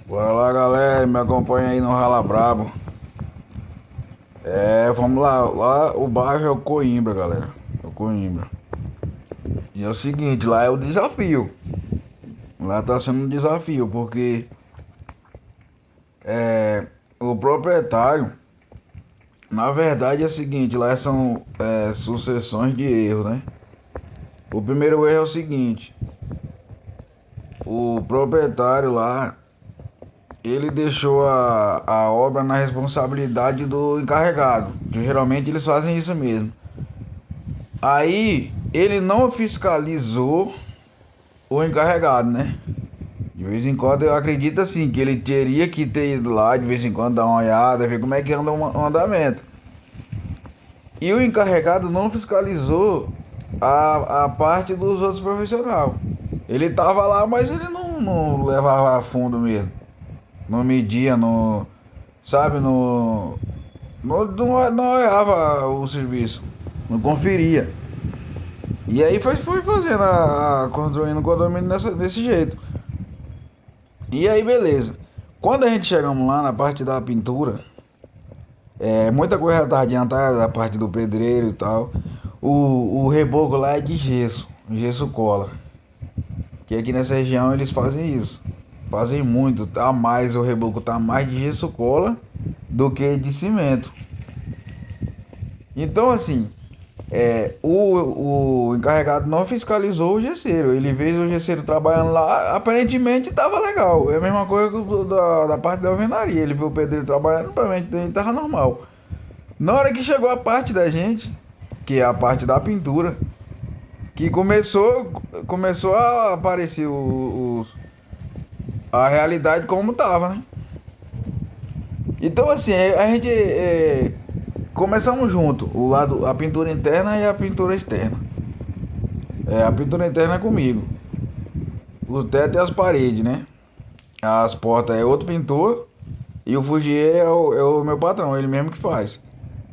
Bora lá, galera, me acompanha aí no Rala Brabo. Vamos lá, lá o bairro é o Coimbra, galera. É o Coimbra. E é o seguinte, lá é o desafio. Lá tá sendo um desafio, porque o proprietário, na verdade é o seguinte, lá são sucessões de erros, né? O primeiro erro é o seguinte, o proprietário lá, ele deixou a obra na responsabilidade do encarregado. Geralmente eles fazem isso mesmo. Aí ele não fiscalizou o encarregado, né? De vez em quando eu acredito assim, que ele teria que ter ido lá de vez em quando dar uma olhada, ver como é que anda o andamento. E o encarregado não fiscalizou a parte dos outros profissionais. Ele tava lá, mas ele não levava a fundo mesmo. Não media, não. Sabe, não olhava o serviço. Não conferia. E aí foi fazendo construindo o condomínio desse jeito. E aí beleza. Quando a gente chegamos lá na parte da pintura, muita coisa já estava adiantada, da parte do pedreiro e tal. O reboco lá é de gesso, gesso cola. Que aqui nessa região eles fazem isso. Fazem muito, tá mais, o reboco tá mais de gesso cola do que de cimento. Então assim, o encarregado não fiscalizou o gesseiro. Ele fez o gesseiro trabalhando lá, aparentemente estava legal. É a mesma coisa da parte da alvenaria. Ele viu o pedreiro trabalhando, aparentemente estava normal. Na hora que chegou a parte da gente, que é a parte da pintura, que começou a aparecer a realidade como estava, né? Então assim, a gente começamos junto, a pintura interna e a pintura externa. A pintura interna é comigo. O teto e as paredes, né? As portas é outro pintor. E o Fugier é o meu patrão, ele mesmo que faz.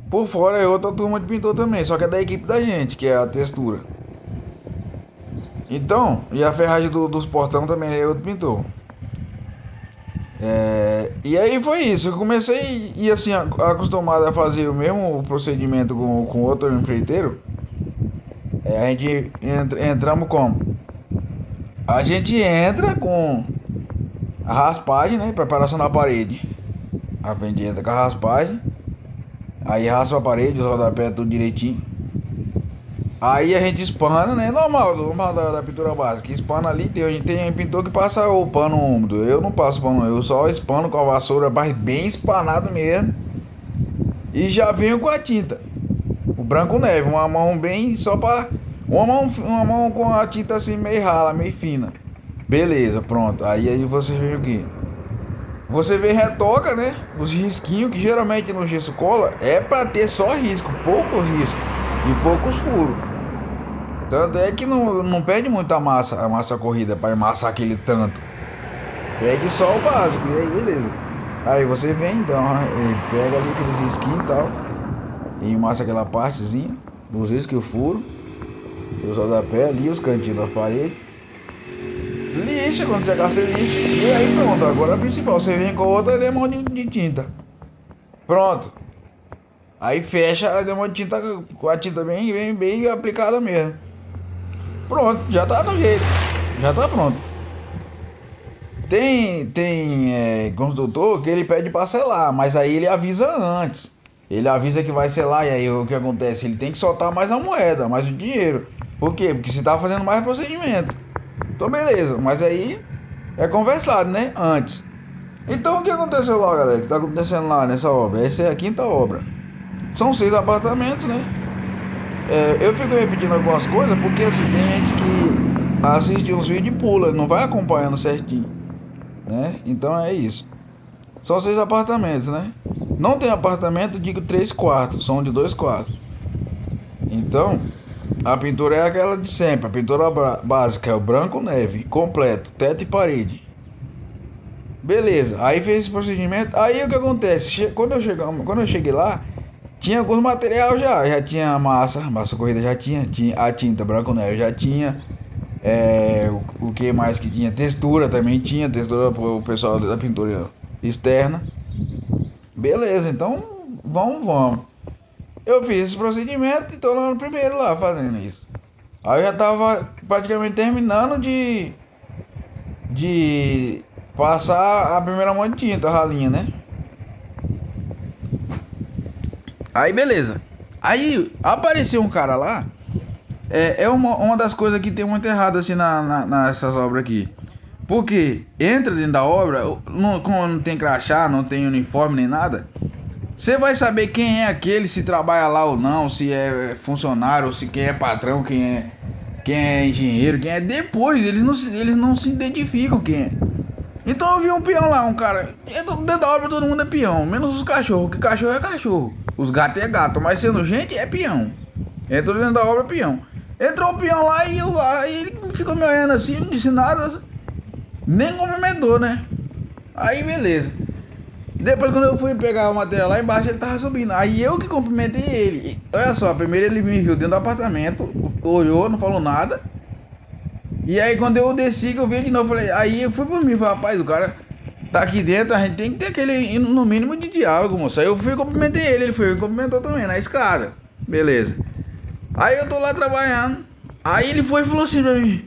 Por fora é outra turma de pintor também, só que é da equipe da gente, que é a textura. Então, e a ferragem dos portão também é outro pintor. E aí foi isso, eu comecei e assim, acostumado a fazer o mesmo procedimento com outro empreiteiro. A gente entramos como? A gente entra com a raspagem, né? Preparação da parede. A gente entra com a raspagem. Aí raspa a parede, os rodapés tudo direitinho. Aí a gente espana, né? Normal da pintura básica. Espana ali, tem pintor que passa o pano úmido. Eu não passo pano, eu só espano com a vassoura, mas bem espanado mesmo. E já venho com a tinta. O branco neve, uma mão bem só pra. Uma mão com a tinta assim meio rala, meio fina. Beleza, pronto. Aí você vê o quê? Você vê retoca, né? Os risquinhos que geralmente no gesso cola é pra ter só risco, poucos riscos e poucos furos. Tanto é que não pede muita massa, a massa corrida para amassar aquele tanto. Pede só o básico, e aí beleza. Aí você vem, então, pega ali aqueles risquinhos e tal. E massa aquela partezinha, os riscos e o furo. Os rodapés ali, os cantinhos das paredes. Lixa, quando você gasta lixa. E aí pronto, agora a principal, você vem com outra demão de tinta. Pronto. Aí fecha a demão de tinta com a tinta bem aplicada mesmo. Pronto, já tá no jeito. Já tá pronto. Tem construtor que ele pede pra selar, mas aí ele avisa antes. Ele avisa que vai selar e aí o que acontece? Ele tem que soltar mais a moeda, mais o dinheiro. Por quê? Porque você tá fazendo mais procedimento. Então beleza, mas aí é conversado, né? Antes. Então o que aconteceu lá, galera? O que tá acontecendo lá nessa obra? Essa é a quinta obra. São 6 apartamentos, né? Eu fico repetindo algumas coisas porque assim, tem gente que assiste uns vídeos e pula, não vai acompanhando certinho, né? Então é isso. São 6 apartamentos, né? Não tem apartamento, digo 3 quartos, são de 2 quartos. Então, a pintura é aquela de sempre, a pintura básica é o branco neve, completo, teto e parede. Beleza, aí fez esse procedimento, aí o que acontece? Quando eu cheguei lá, tinha alguns material já tinha massa corrida já tinha a tinta branco neve já tinha, O que mais que tinha? Textura também tinha, textura pro pessoal da pintura externa. Beleza, então vamos. Eu fiz esse procedimento e tô lá no primeiro lá fazendo isso. Aí eu já tava praticamente terminando de passar a primeira mão de tinta, a ralinha, né? Aí beleza. Aí apareceu um cara lá. É uma das coisas que tem muito errado assim nessas obras aqui. Porque entra dentro da obra, como não tem crachá, não tem uniforme nem nada, você vai saber quem é aquele, se trabalha lá ou não, se é funcionário, se quem é patrão, quem é engenheiro, quem é depois, eles não se identificam quem é. Então eu vi um peão lá, um cara, dentro da obra todo mundo é peão, menos os cachorros, que cachorro é cachorro, os gatos é gato, mas sendo gente é peão. Entrou dentro da obra peão. Entrou o peão lá e eu lá, e ele ficou me olhando assim, não disse nada, nem cumprimentou, né? Aí beleza. Depois quando eu fui pegar o material lá embaixo, ele tava subindo. Aí eu que cumprimentei ele. E, olha só, primeiro ele me viu dentro do apartamento, olhou, não falou nada. E aí quando eu desci, que eu vi de novo, falei, aí eu fui por mim, falei, rapaz, o cara tá aqui dentro, a gente tem que ter aquele, no mínimo, de diálogo, moço. Aí eu fui e cumprimentei ele foi e cumprimentou também, na escada. Beleza. Aí eu tô lá trabalhando. Aí ele foi e falou assim pra mim,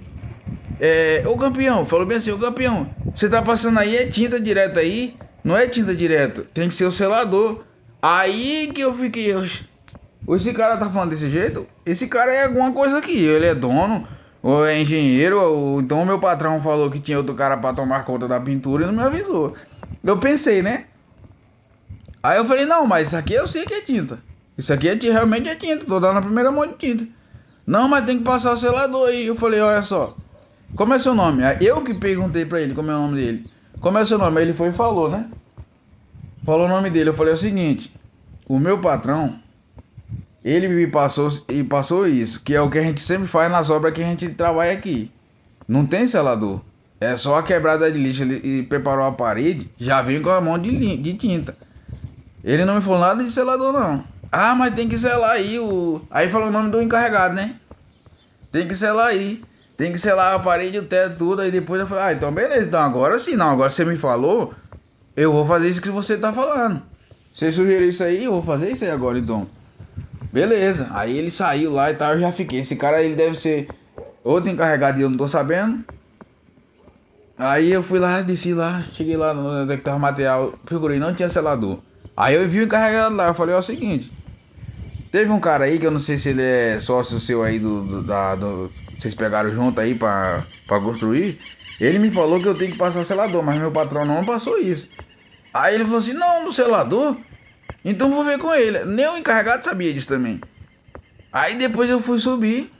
ô campeão, falou bem assim, ô campeão, você tá passando aí, é tinta direto aí? Não é tinta direto, tem que ser o selador. Aí que eu fiquei, esse cara tá falando desse jeito? Esse cara é alguma coisa aqui, ele é dono, ou é engenheiro, ou então o meu patrão falou que tinha outro cara pra tomar conta da pintura e não me avisou. Eu pensei, né? Aí eu falei, não, mas isso aqui eu sei que é tinta. Isso aqui realmente é tinta, tô dando a primeira mão de tinta. Não, mas tem que passar o selador aí. Eu falei, olha só, como é seu nome? Aí eu que perguntei pra ele como é o nome dele. Como é seu nome? Aí ele foi e falou, né? Falou o nome dele. Eu falei o seguinte, o meu patrão, ele me passou isso, que é o que a gente sempre faz nas obras que a gente trabalha aqui. Não tem selador. É só a quebrada de lixo e preparou a parede, já vem com a mão de tinta. Ele não me falou nada de selador não. Ah, mas tem que selar aí Aí falou o nome do encarregado, né? Tem que selar aí. Tem que selar a parede, o teto, tudo. Aí depois eu falei, então beleza, então agora sim, não. Agora você me falou, eu vou fazer isso que você tá falando. Você sugeriu isso aí, eu vou fazer isso aí agora então. Beleza. Aí ele saiu lá e tal, eu já fiquei. Esse cara ele deve ser outro encarregado e eu não tô sabendo. Aí eu fui lá, desci lá, cheguei lá no que tava material, procurei, não tinha selador. Aí eu vi o encarregado lá, eu falei, ó, o seguinte. Teve um cara aí que eu não sei se ele é sócio seu aí vocês pegaram junto aí pra construir. Ele me falou que eu tenho que passar selador, mas meu patrão não passou isso. Aí ele falou assim, não, no selador? Então vou ver com ele. Nem o encarregado sabia disso também. Aí depois eu fui subir.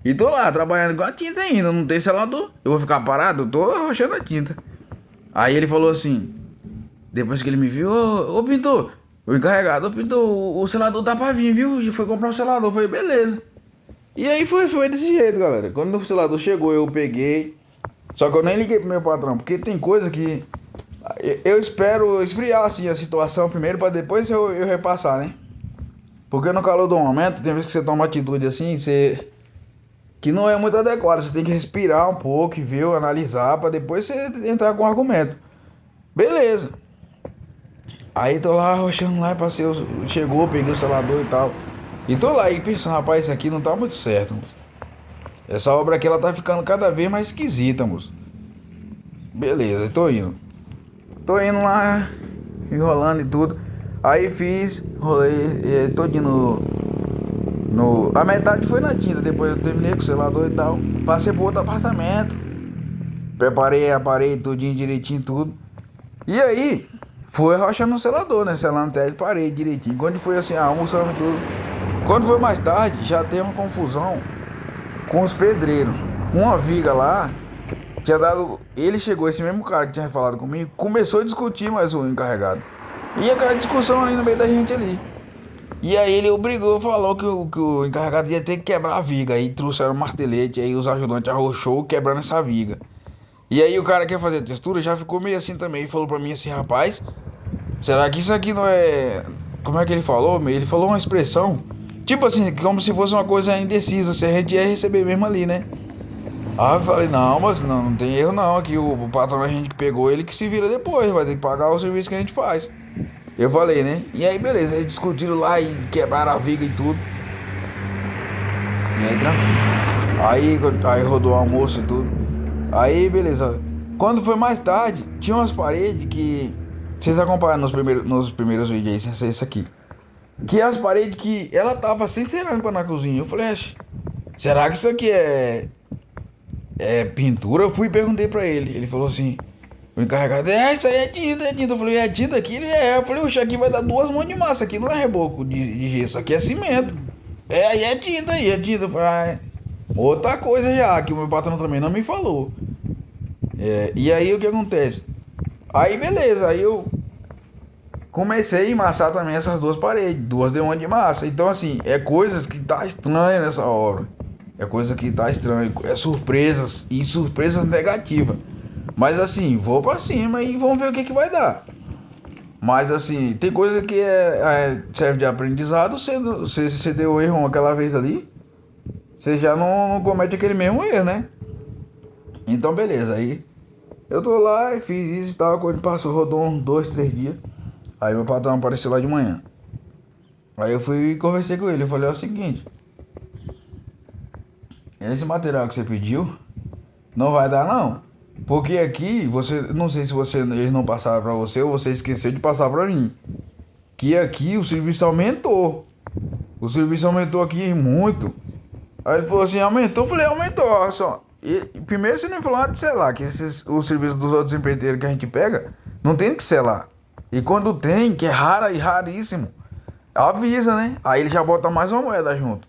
E tô lá, trabalhando com a tinta ainda, não tem selador. Eu vou ficar parado? Eu tô arrochando a tinta. Aí ele falou assim, depois que ele me viu, ô pintor, o encarregado, ô pintor, o selador tá pra vir, viu? E foi comprar um selador. Eu falei, beleza. E aí foi desse jeito, galera. Quando o selador chegou, eu peguei. Só que eu nem liguei pro meu patrão, porque tem coisa que eu espero esfriar assim a situação primeiro pra depois eu repassar, né? Porque no calor do momento, tem vezes que você toma uma atitude assim, que não é muito adequada. Você tem que respirar um pouco e ver, analisar, pra depois você entrar com argumento. Beleza. Aí tô lá arrochando lá, passei, chegou, peguei o selador e tal. E tô lá e pensando, rapaz, isso aqui não tá muito certo, moço. Essa obra aqui ela tá ficando cada vez mais esquisita, moço. Beleza, tô indo. Tô indo lá, enrolando e tudo. Aí fiz, rolei todinho a metade foi na tinta, depois eu terminei com o selador e tal. Passei pro outro apartamento. Preparei a parede tudinho direitinho, tudo. E aí, foi arrochando no selador, né? Selando teto e parede direitinho. Quando foi assim, almoçando tudo. Quando foi mais tarde, já teve uma confusão com os pedreiros. Uma viga lá, tinha dado... Ele chegou, esse mesmo cara que tinha falado comigo, começou a discutir mais o encarregado. E aquela discussão ali no meio da gente ali. E aí ele obrigou, falou que o encarregado ia ter que quebrar a viga. Aí trouxeram um martelete, aí os ajudantes arrochou quebrando essa viga. E aí o cara que ia fazer a textura já ficou meio assim também. Falou pra mim assim, rapaz, será que isso aqui não é... Como é que ele falou? Ele falou uma expressão, tipo assim, como se fosse uma coisa indecisa, se a gente ia receber mesmo ali, né? Aí eu falei, não, mas não tem erro não. Aqui o patrão a gente que pegou ele que se vira depois, vai ter que pagar o serviço que a gente faz. Eu falei, né? E aí beleza, eles discutiram lá e quebraram a viga e tudo. E aí tranquilo. Aí rodou o almoço e tudo. Aí beleza. Quando foi mais tarde, tinha umas paredes que. Vocês acompanharam nos primeiros vídeos aí, sem ser isso aqui. Que as paredes que ela tava sem cerâmica na cozinha. Eu falei, será que isso aqui é pintura? Eu fui e perguntei pra ele. Ele falou assim, o encarregado, isso aí é tinta, é tinta. Eu falei, é tinta aqui? Ele Eu falei, oxe, aqui vai dar 2 mãos de massa, aqui não é reboco de gesso, aqui é cimento. Aí é tinta aí, é tinta. Eu falei, outra coisa já, que o meu patrão também não me falou. E aí o que acontece? Aí beleza, aí eu comecei a amassar também essas 2 paredes, 2 demãos de massa. Então assim, é coisas que tá estranha nessa hora. É coisa que tá estranha, é surpresas e surpresas negativas. Mas assim, vou pra cima e vamos ver o que que vai dar. Mas assim, tem coisa que serve de aprendizado. Você deu erro aquela vez ali, você já não comete aquele mesmo erro, né? Então beleza, aí eu tô lá e fiz isso e tal. Quando passou, rodou uns 2, 3 dias. Aí meu patrão apareceu lá de manhã. Aí eu fui e conversei com ele. Eu falei, é o seguinte, esse material que você pediu não vai dar não. Porque aqui, não sei se eles não passaram pra você ou você esqueceu de passar pra mim. Que aqui o serviço aumentou. O serviço aumentou aqui muito. Aí ele falou assim, aumentou? Eu falei, aumentou, olha só. Primeiro você não me falou nada de selar, que o serviço dos outros empreiteiros que a gente pega, não tem que selar. E quando tem, que é raro e raríssimo, avisa, né? Aí ele já bota mais uma moeda junto.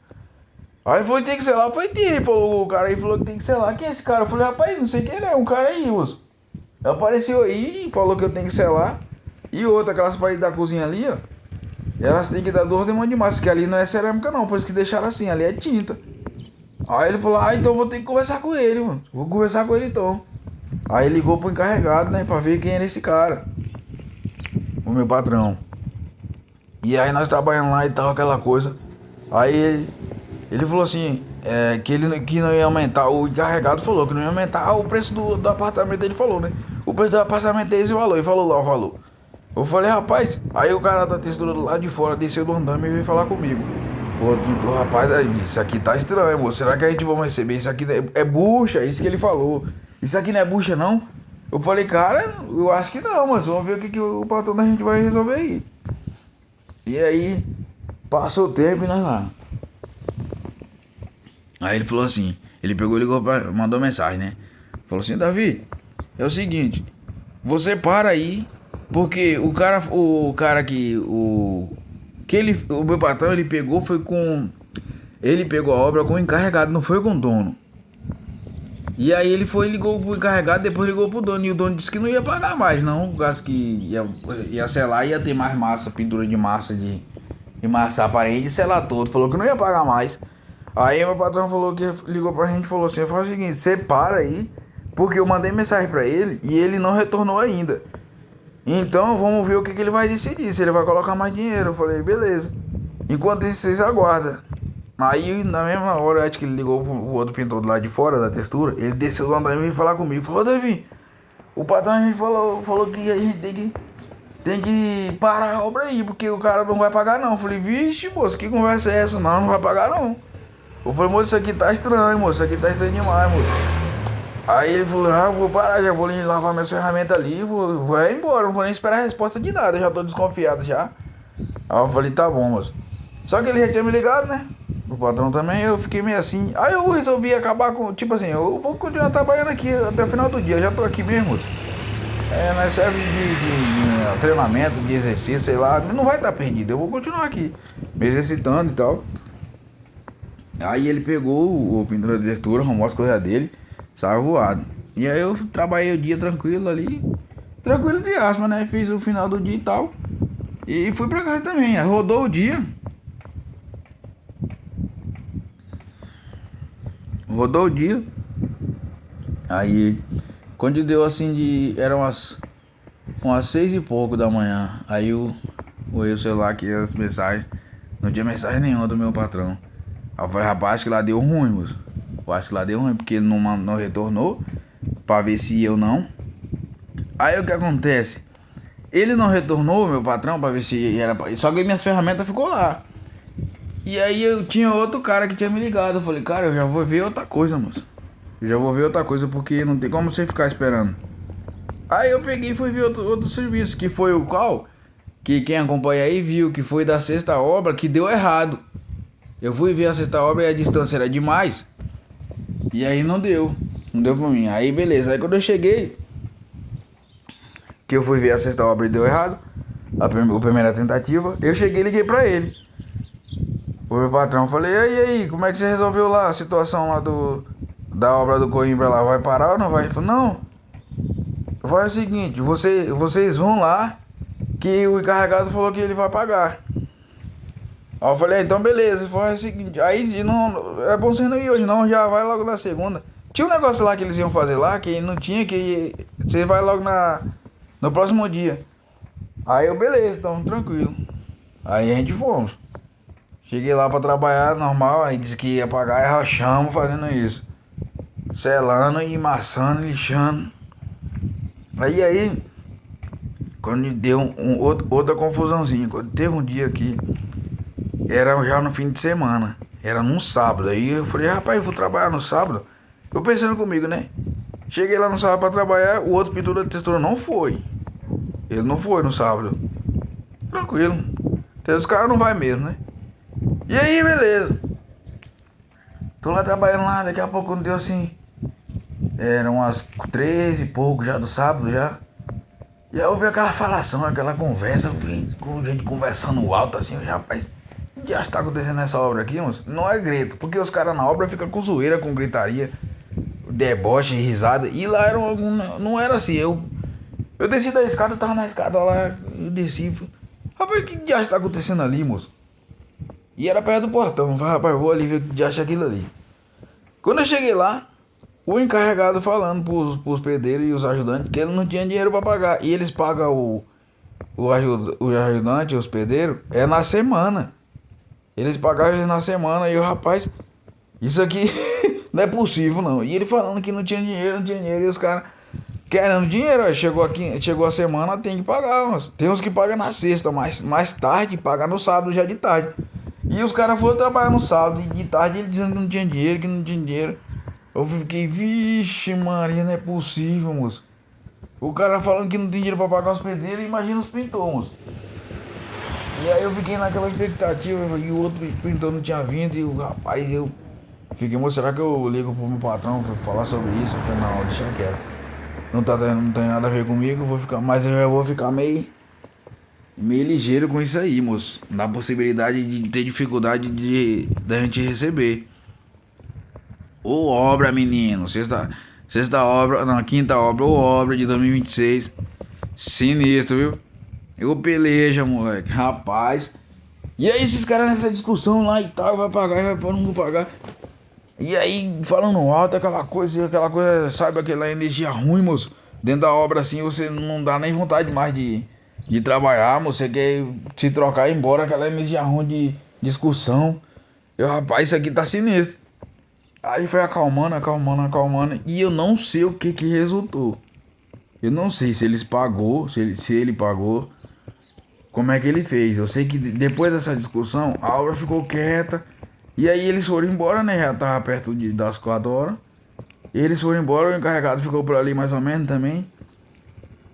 Aí foi ter que selar, foi ter, falou o cara aí, falou que tem que selar. Quem é esse cara? Eu falei, rapaz, não sei quem ele é, um cara aí, moço. Apareceu aí e falou que eu tenho que selar. E outra, aquelas paredes da cozinha ali, ó, elas têm que dar 2 demãos de massa, que ali não é cerâmica não, por isso que deixaram assim, ali é tinta. Aí ele falou, então eu vou ter que conversar com ele, mano. Vou conversar com ele então. Aí ligou pro encarregado, né, pra ver quem era esse cara. O meu patrão. E aí nós trabalhando lá e tal, aquela coisa. Aí ele falou assim, que não ia aumentar, o encarregado falou que não ia aumentar o preço do apartamento, ele falou, né? O preço do apartamento é esse valor, ele falou lá o valor. Eu falei, rapaz, aí o cara da textura do lado de fora desceu do andame e veio falar comigo. O outro pintor, rapaz, isso aqui tá estranho, moço. Será que a gente vai receber? Isso aqui é bucha, é isso que ele falou. Isso aqui não é bucha, não? Eu falei, cara, eu acho que não, mas vamos ver o que o patrão da gente vai resolver aí. E aí, passou o tempo e nós lá. Aí ele falou assim, ele pegou e ligou mandou mensagem, né? Falou assim, Davi, é o seguinte, você para aí, porque o cara que o meu patrão, ele pegou a obra com o encarregado, não foi com o dono. E aí ele foi e ligou pro encarregado, depois ligou pro dono, e o dono disse que não ia pagar mais, não, o caso que ia selar, ia ter mais massa, pintura de massa, de massar a parede e selar todo, falou que não ia pagar mais. Aí meu patrão falou que ligou pra gente e falou assim, faz o seguinte, você para aí, porque eu mandei mensagem pra ele e ele não retornou ainda. Então vamos ver o que ele vai decidir, se ele vai colocar mais dinheiro. Eu falei, beleza. Enquanto isso, vocês aguardam. Aí na mesma hora, acho que ele ligou pro outro pintor do lado de fora da textura, ele desceu do andar e veio falar comigo. Falou, Davi, o patrão a gente falou que a gente tem que parar a obra aí, porque o cara não vai pagar não. Eu falei, vixe, moço, que conversa é essa? Não vai pagar não. Eu falei, moço, isso aqui tá estranho, moço, isso aqui tá estranho demais, moço. Aí ele falou, vou parar, já vou ali lavar minhas ferramentas ali, vou embora, não vou nem esperar a resposta de nada, já tô desconfiado já. Aí eu falei, tá bom, moço. Só que ele já tinha me ligado, né? O patrão também, eu fiquei meio assim. Aí eu resolvi acabar com, tipo assim, eu vou continuar trabalhando aqui até o final do dia, já tô aqui mesmo, moço. Nós serve de treinamento, de exercício, sei lá, não vai estar perdido, eu vou continuar aqui, me exercitando e tal. Aí ele pegou o pintor de textura, arrumou as coisas dele, saiu voado. E aí eu trabalhei o dia tranquilo ali, tranquilo de asma, né? Fiz o final do dia e tal. E fui pra casa também, aí rodou o dia. Rodou o dia. Aí, quando deu assim eram umas 6 e pouco da manhã. Aí eu olhei o celular aqui, as mensagens. Não tinha mensagem nenhuma do meu patrão. Aí eu falei, rapaz, acho que lá deu ruim, moço. Eu acho que lá deu ruim, porque ele não retornou pra ver se eu não. Aí o que acontece? Ele não retornou, meu patrão, pra ver se era. Só que minhas ferramentas ficou lá. E aí eu tinha outro cara que tinha me ligado. Eu falei, cara, eu já vou ver outra coisa, moço. Eu já vou ver outra coisa, porque não tem como você ficar esperando. Aí eu peguei e fui ver outro serviço, que foi o qual? Que quem acompanha aí viu que foi da sexta obra que deu errado. Eu fui ver a sexta obra e a distância era demais. E aí não deu. Não deu pra mim. Aí beleza. Aí quando eu cheguei, que eu fui ver a sexta obra e deu errado, a primeira tentativa, eu cheguei e liguei pra ele. O meu patrão, falei, e aí, como é que você resolveu lá a situação lá da obra do Coimbra lá? Vai parar ou não vai? Ele falou, não. Faz o seguinte, vocês vão lá, que o encarregado falou que ele vai pagar. Aí eu falei, então beleza, faz o seguinte, aí não, é bom você não ir hoje não, já vai logo na segunda. Tinha um negócio lá que eles iam fazer lá, que não tinha, que você vai logo no próximo dia. Aí eu, beleza, então tranquilo. Aí a gente fomos. Cheguei lá pra trabalhar, normal, aí disse que ia pagar e rachamos fazendo isso. Selando e maçando, lixando. Aí, quando deu outra confusãozinha, quando teve um dia aqui, era já no fim de semana, era num sábado. Aí eu falei, rapaz, eu vou trabalhar no sábado. Eu pensando comigo, né? Cheguei lá no sábado pra trabalhar, o outro pintura de textura não foi. Ele não foi no sábado. Tranquilo. Então os caras não vai mesmo, né? E aí, beleza. Tô lá trabalhando lá, daqui a pouco quando deu assim. Eram umas 13 e pouco já do sábado já. E aí eu vi aquela falação, aquela conversa, com gente conversando alto assim, eu já, rapaz, o que já está acontecendo nessa obra aqui, moço? Não é grito, porque os caras na obra ficam com zoeira, com gritaria, deboche, risada. E lá era não era assim, eu desci da escada, eu tava na escada lá, eu desci, rapaz, o que já está acontecendo ali, moço? E era perto do portão, eu falei, rapaz, eu vou ali ver o que já acha aquilo ali. Quando eu cheguei lá, o encarregado falando pros pedreiros e os ajudantes que ele não tinha dinheiro para pagar. E eles pagam o ajudante, os pedreiros, é na semana. Eles pagavam eles na semana e o rapaz, isso aqui não é possível não. E ele falando que não tinha dinheiro, e os caras querendo dinheiro. Aí chegou a semana, tem que pagar. Mas tem uns que pagam na sexta, mas mais tarde, pagar no sábado já de tarde. E os caras foram trabalhar no sábado e de tarde ele dizendo que não tinha dinheiro. Eu fiquei, vixe Maria, não é possível, moço. O cara falando que não tem dinheiro pra pagar os pedreiros, imagina os pintores, moço. E aí eu fiquei naquela expectativa, e o outro pintor não tinha vindo, e o rapaz, eu fiquei, moço, será que eu ligo pro meu patrão pra falar sobre isso? Eu falei, não, deixa quieto. Não tem nada a ver comigo, mas eu já vou ficar meio ligeiro com isso aí, moço. Na possibilidade de ter dificuldade da gente receber. Ô obra, menino, sexta obra, não, quinta obra, ô obra de 2026, sinistro, viu? Eu peleja, moleque, rapaz. E aí esses caras nessa discussão lá e tal, vai pagar, não vou pagar. E aí falando alto, aquela coisa, sabe, aquela energia ruim, moço. Dentro da obra assim, você não dá nem vontade mais de trabalhar, moço. Você quer se trocar e ir embora, aquela energia ruim de discussão. Eu, rapaz, isso aqui tá sinistro. Aí foi acalmando. E eu não sei o que resultou. Eu não sei se eles pagou, se ele pagou. Como é que ele fez? Eu sei que depois dessa discussão, a obra ficou quieta. E aí eles foram embora, né? Já tava perto das 4 horas. Eles foram embora, o encarregado ficou por ali mais ou menos também.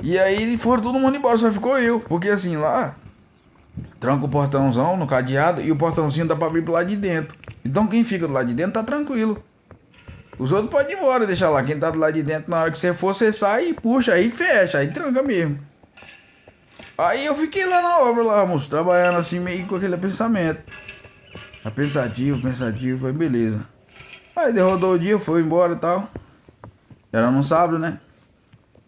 E aí foram todo mundo embora, só ficou eu. Porque assim, lá, tranca o portãozão no cadeado e o portãozinho dá pra abrir pro lado de dentro. Então quem fica do lado de dentro tá tranquilo. Os outros podem ir embora, deixar lá. Quem tá do lado de dentro, na hora que você for, você sai e puxa, aí fecha, aí tranca mesmo. Aí eu fiquei lá na obra, lá, moço, trabalhando assim, meio com aquele pensamento. Pensativo, foi beleza. Aí derrodou o dia, foi embora e tal. Era no sábado, né?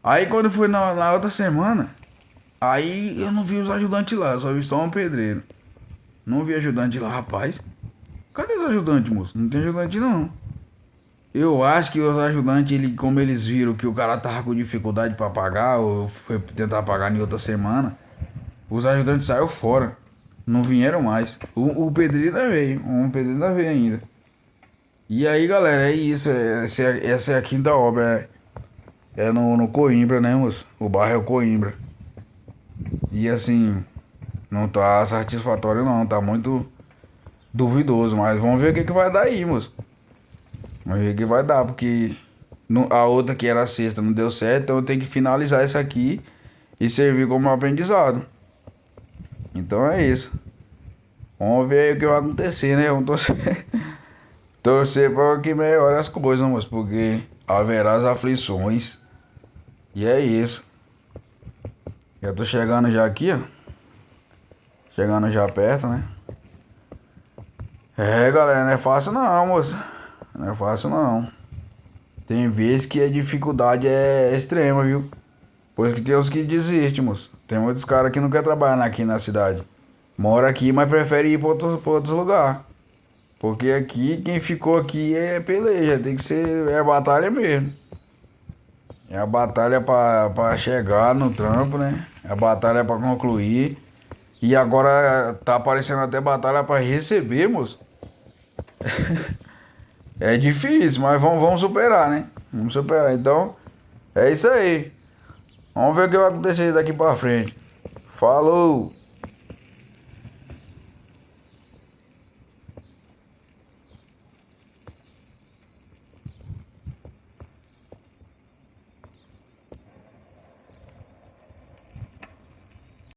Aí quando foi na outra semana, aí eu não vi os ajudantes lá, eu só vi só um pedreiro. Não vi ajudante lá, rapaz. Cadê os ajudantes, moço? Não tem ajudante não. Eu acho que os ajudantes, como eles viram que o cara tava com dificuldade pra pagar, ou foi tentar pagar em outra semana, os ajudantes saíram fora. Não vieram mais. O pedreiro ainda veio. Um pedreiro ainda veio ainda. E aí, galera, é isso. Essa é a quinta obra. É no Coimbra, né, moço? O bairro é o Coimbra. E assim, não tá satisfatório não, tá muito duvidoso, mas vamos ver o que que vai dar aí, moço. Vamos ver o que vai dar, porque a outra que era a sexta não deu certo, então eu tenho que finalizar essa aqui e servir como aprendizado. Então é isso. Vamos ver aí o que vai acontecer, né? Vamos torcer, torcer para que melhore as coisas, moço, porque haverá as aflições. E é isso. Já tô chegando já aqui, ó. Chegando já perto, né? É, galera, não é fácil não, moça. Não é fácil não. Tem vezes que a dificuldade é extrema, viu? Pois que tem os que desistem, moço. Tem muitos caras que não querem trabalhar aqui na cidade. Mora aqui, mas prefere ir pra outros lugares. Porque aqui, quem ficou aqui é peleja. Tem que ser, é batalha mesmo. É a batalha pra chegar no trampo, né? É a batalha pra concluir. E agora tá aparecendo até batalha pra receber, moço. É difícil, mas vamos superar, né? Vamos superar. Então, é isso aí. Vamos ver o que vai acontecer daqui pra frente. Falou!